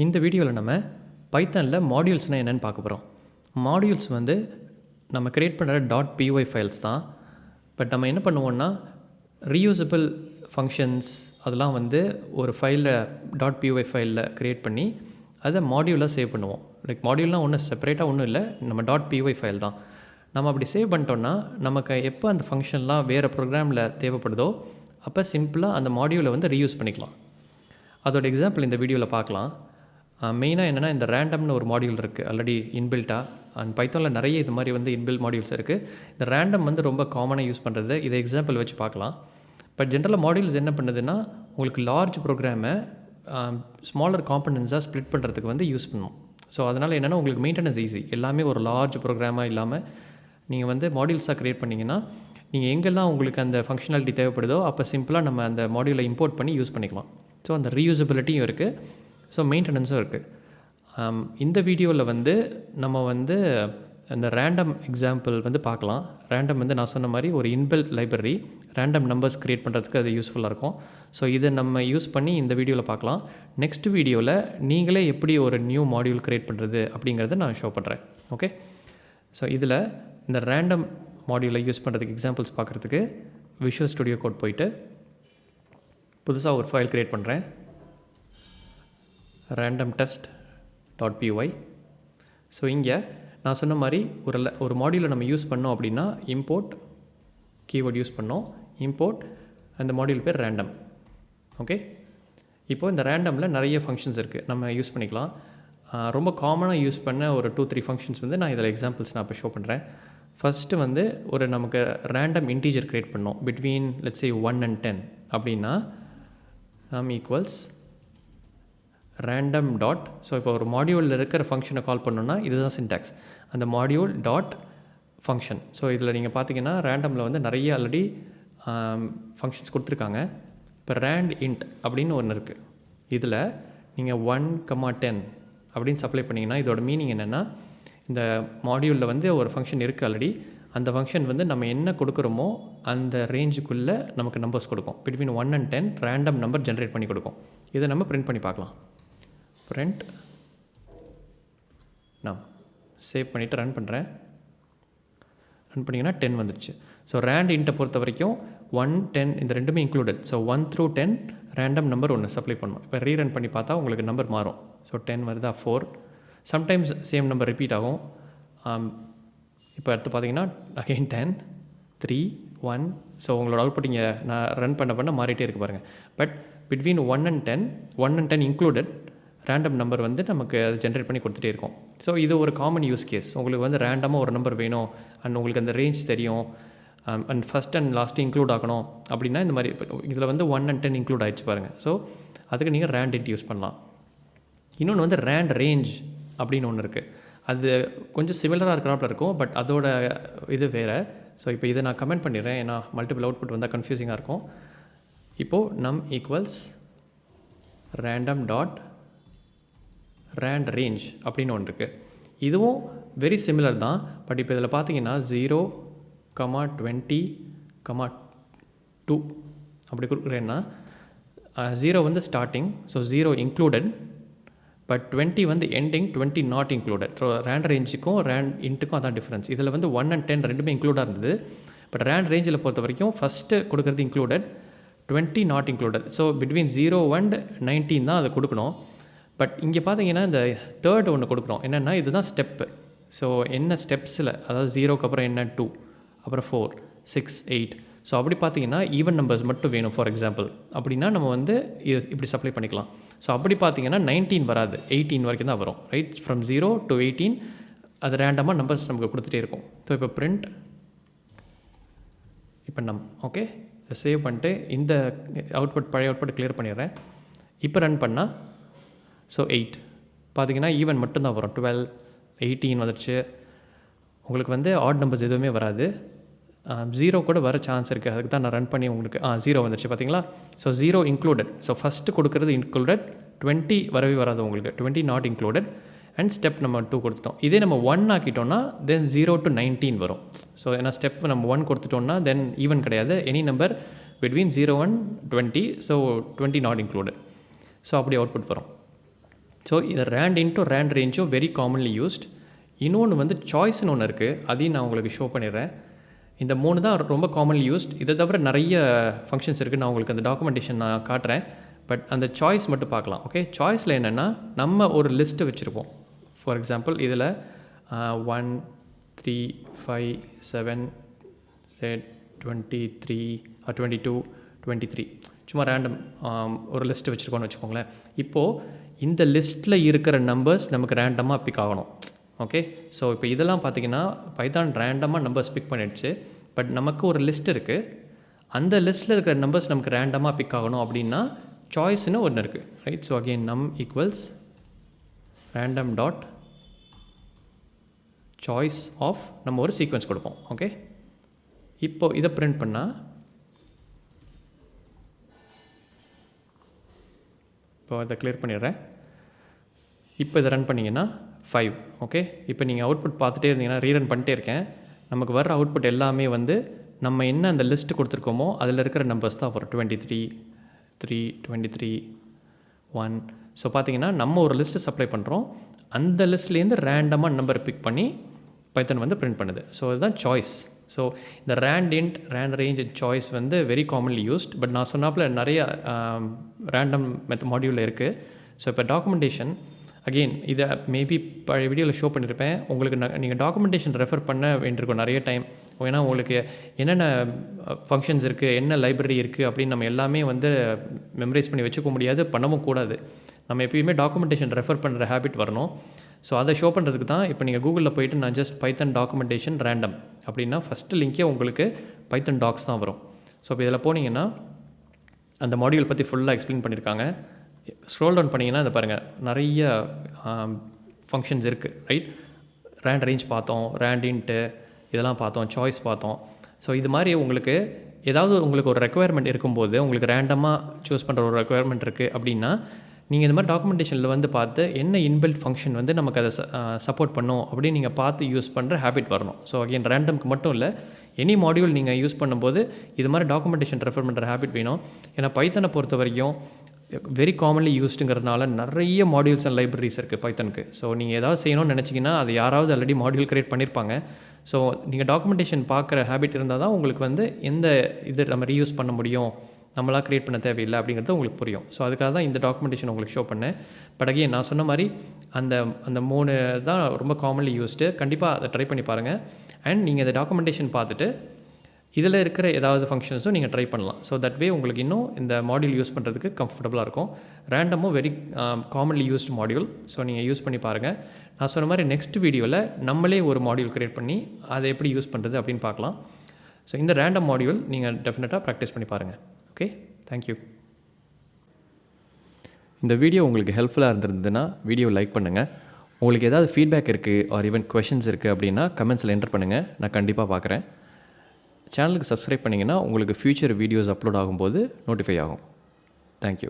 இந்த வீடியோவில் நம்ம பைத்தானில் மாடியூல்ஸ்னால் என்னென்னு பார்க்க போகிறோம். மாடியூல்ஸ் வந்து நம்ம க்ரியேட் பண்ணுற .py ஃபைல்ஸ் தான். பட் நம்ம என்ன பண்ணுவோம்னா ரீயூசபிள் ஃபங்க்ஷன்ஸ் அதெல்லாம் வந்து ஒரு ஃபைலில் .py ஃபைலில் க்ரியேட் பண்ணி அதை மாடியூலாக சேவ் பண்ணுவோம். லைக் மாடியூல்னால் ஒன்றும் செப்பரேட்டாக ஒன்றும் இல்லை, நம்ம .py ஃபைல் தான். நம்ம அப்படி சேவ் பண்ணிட்டோன்னா நமக்கு எப்போ அந்த ஃபங்க்ஷன்லாம் வேறு ப்ரோக்ராமில் தேவைப்படுதோ அப்போ சிம்பிளாக அந்த மாடியூலை வந்து ரீயூஸ் பண்ணிக்கலாம். அதோட எக்ஸாம்பிள் இந்த வீடியோவில் பார்க்கலாம். மெயினாக என்னென்னா இந்த ரேண்டம்னு ஒரு மாடியூல் இருக்குது ஆல்ரெடி இன்பில்ட்டாக. அண்ட் பைத்தானில் நிறைய இது மாதிரி வந்து இன்பில்ட் மாடியூல்ஸ் இருக்குது. இந்த ரேண்டம் வந்து ரொம்ப காமனாக யூஸ் பண்ணுறது, இதை எக்ஸாம்பிள் வச்சு பார்க்கலாம். பட் ஜென்ரலாக மாடியூல்ஸ் என்ன பண்ணுதுன்னா உங்களுக்கு லார்ஜ் ப்ரோக்ராமை ஸ்மாலர் காம்பனன்ஸாக ஸ்ப்ளிட் பண்ணுறதுக்கு வந்து யூஸ் பண்ணும். ஸோ அதனால் என்னென்னா உங்களுக்கு மெயின்டெனன்ஸ் ஈஸி. எல்லாமே ஒரு லார்ஜ் ப்ரோக்ராமாக இல்லாமல் நீங்கள் வந்து மாடியூல்ஸாக க்ரியேட் பண்ணிங்கன்னா நீங்கள் எங்கெல்லாம் உங்களுக்கு அந்த ஃபங்க்ஷனாலிட்டி தேவைப்படுதோ அப்போ சிம்பிளாக நம்ம அந்த மாடியூலை இம்போர்ட் பண்ணி யூஸ் பண்ணிக்கலாம். ஸோ அந்த ரீயூசபிலிட்டியும் இருக்குது, ஸோ மெயின்டெனன்ஸும் இருக்குது. இந்த வீடியோவில் வந்து நம்ம வந்து அந்த ரேண்டம் எக்ஸாம்பிள் வந்து பார்க்கலாம். ரேண்டம் வந்து நான் சொன்ன மாதிரி ஒரு inbuilt library, random numbers create பண்ணுறதுக்கு அது யூஸ்ஃபுல்லாக இருக்கும். ஸோ இதை நம்ம யூஸ் பண்ணி இந்த வீடியோவில் பார்க்கலாம். நெக்ஸ்ட் வீடியோவில் நீங்களே எப்படி ஒரு நியூ மாடியூல் க்ரியேட் பண்ணுறது அப்படிங்கிறத நான் ஷோ பண்ணுறேன். ஓகே, ஸோ இதில் இந்த ரேண்டம் மாடியூலை யூஸ் பண்ணுறதுக்கு எக்ஸாம்பிள்ஸ் பார்க்குறதுக்கு விஷுவல் ஸ்டுடியோ கோட் போயிட்டு புதுசாக ஒரு ஃபைல் க்ரியேட் பண்ணுறேன், randomtest.py. ஸோ இங்கே நான் சொன்ன மாதிரி ஒரு மாடியூலை நம்ம யூஸ் பண்ணோம் அப்படின்னா இம்போர்ட் கீவேர்ட் யூஸ் பண்ணோம், இம்போர்ட் அந்த மாடியூல் பேர் ரேண்டம். ஓகே, இப்போது இந்த ரேண்டமில் நிறைய ஃபங்க்ஷன்ஸ் இருக்குது, நம்ம யூஸ் பண்ணிக்கலாம். ரொம்ப காமனாக யூஸ் பண்ண ஒரு 2-3 ஃபங்க்ஷன்ஸ் வந்து நான் இதில் எக்ஸாம்பிள்ஸ் நான் இப்போ ஷோ பண்ணுறேன். ஃபஸ்ட்டு வந்து ஒரு நமக்கு ரேண்டம் இன்டீஜர் க்ரியேட் பண்ணோம் பிட்வீன் லெட்ஸ் சே 1 and 10 அப்படின்னா நம் ஈக்குவல்ஸ் ரேண்டம் டாட். ஸோ இப்போ ஒரு மாடியூலில் இருக்கிற ஃபங்க்ஷனை கால் பண்ணோன்னா இதுதான் சின்டாக்ஸ், அந்த மாடியூல் டாட் ஃபங்க்ஷன். ஸோ இதில் நீங்கள் பார்த்தீங்கன்னா ரேண்டமில் வந்து நிறைய ஆல்ரெடி ஃபங்க்ஷன்ஸ் கொடுத்துருக்காங்க. இப்போ ரேண்ட் இன்ட் அப்படின்னு ஒன்று இருக்குது. இதில் நீங்கள் 1,10 அப்படின்னு சப்ளை பண்ணிங்கன்னா இதோட மீனிங் என்னென்னா இந்த மாடியூலில் வந்து ஒரு ஃபங்க்ஷன் இருக்குது ஆல்ரெடி, அந்த ஃபங்க்ஷன் வந்து நம்ம என்ன கொடுக்குறோமோ அந்த ரேஞ்சுக்குள்ளே நமக்கு நம்பர்ஸ் கொடுக்கும். Between 1 and 10 random number generate பண்ணி கொடுக்கும். இதை நம்ம பிரிண்ட் பண்ணி பார்க்கலாம். பிரிண்ட் நான் சேவ் பண்ணிவிட்டு ரன் பண்ணுறேன். ரன் பண்ணிங்கன்னா 10 வந்துடுச்சு. ஸோ ரேண்ட் இன்ட்டை பொறுத்த வரைக்கும் 1, 10 இந்த ரெண்டுமே included. So 1 through 10 random number ஒன்று சப்ளை பண்ணணும். இப்போ ரீரன் பண்ணி பார்த்தா உங்களுக்கு நம்பர் மாறும். ஸோ 10 வருதா, 4, சம்டைம்ஸ் சேம் நம்பர் ரிப்பீட் ஆகும். இப்போ அடுத்து பார்த்தீங்கன்னா அகெயின் 10, 3, 1. ஸோ உங்களோட அவுட்புட் இங்கே நான் ரன் பண்ண மாறிட்டே இருக்கு பாருங்கள். But between 1 and 10 included random number வந்து நமக்கு அது ஜென்ரேட் பண்ணி கொடுத்துட்டே இருக்கும். ஸோ இது ஒரு காமன் யூஸ் கேஸ். உங்களுக்கு வந்து ரேண்டமாக ஒரு நம்பர் வேணும் அண்ட் உங்களுக்கு அந்த ரேஞ்ச் தெரியும் and first and last include ஆகணும் அப்படின்னா இந்த மாதிரி இதில் வந்து 1 and 10 இன்க்ளூட் ஆகிடுச்சு பாருங்கள். ஸோ அதுக்கு நீங்கள் ரேண்ட் இன்ட் யூஸ் பண்ணலாம். இன்னொன்று வந்து ரேண்ட் ரேஞ்ச் அப்படின்னு ஒன்று இருக்குது. அது கொஞ்சம் சிமிலராக இருக்கிறாப்புல இருக்கும், பட் அதோட இது வேறு. ஸோ இப்போ இதை நான் கமெண்ட் பண்ணிடுறேன், ஏன்னா மல்டிபிள் அவுட்புட் வந்தால் கன்ஃபியூசிங்காக இருக்கும். இப்போது num equals random dot randrange அப்படின்னு ஒன்று இருக்குது. இதுவும் வெரி சிமிலர் தான். பட் இப்போ இதில் பார்த்தீங்கன்னா 0, 20, 2 அப்படி கொடுக்குறேன்னா 0 வந்து ஸ்டார்டிங், ஸோ 0 இன்க்ளூடட், பட் 20 வந்து எண்டிங், 20 நாட் இன்க்ளூடட். ஸோ ரேண்ட் ரேஞ்சுக்கும் ரேண்ட் இன்ட்டுக்கும் அதான் டிஃப்ரென்ஸ். இதில் வந்து 1 and 10 ரெண்டுமே இன்க்ளூடாக இருந்தது. பட் ரேண்ட் ரேஞ்சில் பொறுத்த வரைக்கும் ஃபஸ்ட்டு கொடுக்குறது included, 20 not included. So between 0 and 19 தான் அதை கொடுக்கணும். பட் இங்கே பார்த்தீங்கன்னா இந்த தேர்ட் ஒன்று கொடுக்குறோம். என்னென்னா இதுதான் ஸ்டெப்பு. ஸோ என்ன ஸ்டெப்ஸில், அதாவது 0க்கு அப்புறம் என்ன 2, அப்புறம் 4, 6, 8. ஸோ அப்படி பார்த்தீங்கன்னா ஈவன் நம்பர்ஸ் மட்டும் வேணும். ஃபார் எக்ஸாம்பிள் அப்படின்னா நம்ம வந்து இப்படி சப்ளை பண்ணிக்கலாம். ஸோ அப்படி பார்த்தீங்கன்னா 19 வராது, 18 வரைக்கும் தான் வரும். ரைட், ஃப்ரம் 0 to 18 அது ரேண்டமாக நம்பர்ஸ் நமக்கு கொடுத்துட்டே இருக்கும். ஸோ இப்போ பிரிண்ட் இப்போ ஓகே சேவ் பண்ணிட்டு இந்த அவுட்புட் பழைய அவுட்புட் கிளியர் பண்ணிடுறேன். இப்போ ரன் பண்ணால் ஸோ 8 பார்த்தீங்கன்னா ஈவன் மட்டும்தான் வரும். 12, 18 வந்துடுச்சு. உங்களுக்கு வந்து ஆட் நம்பர்ஸ் எதுவுமே வராது. 0 கூட வர சான்ஸ் இருக்குது, அதுக்கு தான் நான் ரன் பண்ணி உங்களுக்கு 0 வந்துடுச்சு பார்த்தீங்களா. So 0 included. ஸோ ஃபஸ்ட்டு கொடுக்குறது இன்க்ளூடட், 20 வரவே வராது உங்களுக்கு, 20 நாட் இன்க்ளூடட் அண்ட் ஸ்டெப் நம்ம 2 கொடுத்துட்டோம். இதே நம்ம 1 ஆக்கிட்டோம்னா தென் 0 to 19 வரும். ஸோ ஏன்னா ஸ்டெப் நம்ம 1 கொடுத்துட்டோம்னா தென் ஈவன் கிடையாது, any number between 0 and 20. So 20 not included. So அப்படி அவுட்புட் வரும். ஸோ இது ரேண்ட் இன்ட்டு ரேண்ட் ரேஞ்சும் வெரி காமன்லி யூஸ்ட். இன்னொன்று வந்து சாய்ஸ்னு ஒன்று இருக்குது, அதையும் நான் உங்களுக்கு ஷோ பண்ணிடுறேன். இந்த 3 தான் ரொம்ப காமன்லி யூஸ்ட். இதை தவிர நிறைய ஃபங்க்ஷன்ஸ் இருக்குது, நான் உங்களுக்கு அந்த டாக்குமெண்டேஷன் நான் காட்டுறேன். பட் அந்த சாய்ஸ் மட்டும் பார்க்கலாம். ஓகே, சாய்ஸில் என்னென்னா நம்ம ஒரு லிஸ்ட்டு வச்சுருப்போம். ஃபார் எக்ஸாம்பிள் இதில் 1 3 5 7 23 22 23 சும்மா ரேண்டம் ஒரு லிஸ்ட்டு வச்சுருக்கோன்னு வச்சுக்கோங்களேன். இப்போது இந்த லிஸ்ட்டில் இருக்கிற நம்பர்ஸ் நமக்கு ரேண்டமாக பிக் ஆகணும். ஓகே, ஸோ இப்போ இதெல்லாம் பார்த்திங்கன்னா பைத்தான் ரேண்டமாக நம்பர்ஸ் பிக் பண்ணிடுச்சு. பட் நமக்கு ஒரு லிஸ்ட் இருக்குது, அந்த லிஸ்ட்டில் இருக்கிற நம்பர்ஸ் நமக்கு ரேண்டமாக பிக் ஆகணும் அப்படின்னா சாய்ஸ்னு ஒன்று இருக்குது, right? So again num equals random dot choice of நம்ம ஒரு சீக்வன்ஸ் கொடுப்போம். ஓகே, இப்போ இதை பிரிண்ட் பண்ணால் இப்போ அதை கிளியர் பண்ணிடுறேன். இப்போ இதை ரன் பண்ணிங்கன்னா 5. ஓகே, இப்போ நீங்கள் அவுட்புட் பார்த்துட்டே இருந்தீங்கன்னா ரீரன் பண்ணிட்டே இருக்கேன். நமக்கு வர அவுட்புட் எல்லாமே வந்து நம்ம என்ன அந்த லிஸ்ட்டு கொடுத்துருக்கோமோ அதில் இருக்கிற நம்பர்ஸ் தான் வரும். 23 3 23 1. ஸோ பார்த்தீங்கன்னா நம்ம ஒரு லிஸ்ட்டு சப்ளை பண்ணுறோம், அந்த லிஸ்ட்லேருந்து ரேண்டமாக நம்பர் பிக் பண்ணி பைத்தன் வந்து பிரிண்ட் பண்ணுது. ஸோ இதுதான் சாய்ஸ். ஸோ இந்த randint randrange choice வந்து வெரி காமன்லி யூஸ்ட். பட் நான் சொன்னாப்பில் நிறைய ரேண்டம் மாடியூலில் இருக்குது. ஸோ இப்போ டாக்குமெண்டேஷன் அகெயின் இதை மேபி பழைய வீடியோவில் ஷோ பண்ணியிருப்பேன். உங்களுக்கு நீங்கள் டாக்குமெண்டேஷன் ரெஃபர் பண்ண வேண்டியிருக்கும் நிறைய டைம். ஏன்னா உங்களுக்கு என்னென்ன ஃபங்க்ஷன்ஸ் இருக்குது, என்ன லைப்ரரி இருக்குது அப்படின்னு நம்ம எல்லாமே வந்து மெமரைஸ் பண்ணி வச்சுக்க முடியாது, பண்ணவும் கூடாது. நம்ம எப்பயுமே டாக்குமெண்டேஷன் ரெஃபர் பண்ணுற ஹேபிட் வரணும். ஸோ அதை ஷோ பண்ணுறதுக்கு தான் இப்போ நீங்கள் கூகுளில் போய்ட்டு நான் ஜஸ்ட் பைத்தன் டாக்குமெண்டேஷன் ரேண்டம் அப்படின்னா ஃபஸ்ட்டு லிங்கே உங்களுக்கு பைத்தன் டாக்ஸ் தான் வரும். ஸோ இப்போ இதில் போனீங்கன்னா அந்த மாடியூல் பற்றி ஃபுல்லாக எக்ஸ்பிளைன் பண்ணியிருக்காங்க. ஸ்க்ரோல் டவுன் பண்ணிங்கன்னா இதை பாருங்கள், நிறைய ஃபங்க்ஷன்ஸ் இருக்குது, ரைட்? ரேண்ட் ரேஞ்ச் பார்த்தோம், ரேண்ட் இன்ட்டு இதெல்லாம் பார்த்தோம், சாய்ஸ் பார்த்தோம். ஸோ இது மாதிரி உங்களுக்கு ஏதாவது உங்களுக்கு ஒரு ரெக்குயர்மெண்ட் இருக்கும்போது, உங்களுக்கு ரேண்டமாக சூஸ் பண்ணுற ஒரு ரெக்குயர்மெண்ட் இருக்குது அப்படின்னா நீங்கள் இந்த மாதிரி டாக்குமெண்டேஷனில் வந்து பார்த்து என்ன இன்பில்ட் ஃபங்க்ஷன் வந்து நமக்கு அதை சப்போர்ட் பண்ணும் அப்படின்னு நீங்கள் பார்த்து யூஸ் பண்ணுற ஹேபிட் வரணும். ஸோ அகெயின் ரேண்டம்க்கு மட்டும் இல்லை, எனி மாடியூல் நீங்கள் யூஸ் பண்ணும்போது இது மாதிரி டாக்குமெண்டேஷன் ரெஃபர் பண்ணுற ஹேபிட் வேணும். ஏன்னா பைத்தனை பொறுத்த வரைக்கும் வெரி காமன்லி யூஸ்டுங்கிறதுனால நிறைய மாடியூல்ஸ் அண்ட் லைப்ரரிஸ் இருக்குது பைத்தனுக்கு. ஸோ நீங்கள் ஏதாவது செய்யணும்னு நினச்சிங்கன்னா அது யாராவது ஆல்ரெடி மாடியூல் க்ரியேட் பண்ணியிருப்பாங்க. ஸோ நீங்கள் டாக்குமெண்டேஷன் பார்க்குற ஹேபிட் இருந்தால் தான் உங்களுக்கு வந்து எந்த இது நம்ம ரீயூஸ் பண்ண முடியும், நம்மளாக க்ரியேட் பண்ண தேவையில்லை அப்படிங்கிறது உங்களுக்கு புரியும். ஸோ அதுக்காக தான் இந்த டாக்குமெண்டேஷன் உங்களுக்கு ஷோ பண்ணேன். பட் அகெயின் நான் சொன்ன மாதிரி அந்த 3 தான் ரொம்ப காமன்லி யூஸ்டு. கண்டிப்பாக அதை ட்ரை பண்ணி பாருங்கள். அண்ட் நீங்கள் இந்த டாக்குமெண்டேஷன் பார்த்துட்டு இதில் இருக்கிற ஏதாவது ஃபங்க்ஷன்ஸும் நீங்கள் ட்ரை பண்ணலாம். ஸோ தட் வே உங்களுக்கு இன்னும் இந்த மாடியூல் யூஸ் பண்ணுறதுக்கு கம்ஃபர்டபுளாக இருக்கும். ரேண்டமும் very commonly used module. So நீங்கள் யூஸ் பண்ணி பாருங்கள். நான் சொன்ன மாதிரி நெக்ஸ்ட் வீடியோவில் நம்மளே ஒரு மாடியூல் க்ரியேட் பண்ணி அதை எப்படி யூஸ் பண்ணுறது அப்படின்னு பார்க்கலாம். ஸோ இந்த ரேண்டம் மாடியூல் நீங்கள் டெஃபினட்டாக ப்ராக்டிஸ் பண்ணி பாருங்கள். Okay, thank you. இந்த வீடியோ உங்களுக்கு ஹெல்ப்ஃபுல்லாக இருந்திருந்ததுன்னா வீடியோ லைக் பண்ணுங்கள். உங்களுக்கு ஏதாவது ஃபீட்பேக் இருக்குது ஆர் ஈவன் கொஷின்ஸ் இருக்குது அப்படின்னா கமெண்ட்ஸில் என்டர் பண்ணுங்கள், நான் கண்டிப்பாக பார்க்குறேன். சேனலுக்கு சப்ஸ்கிரைப் பண்ணிங்கன்னா உங்களுக்கு ஃப்யூச்சர் வீடியோஸ் அப்லோட் ஆகும்போது நோட்டிஃபை ஆகும். தேங்க்யூ.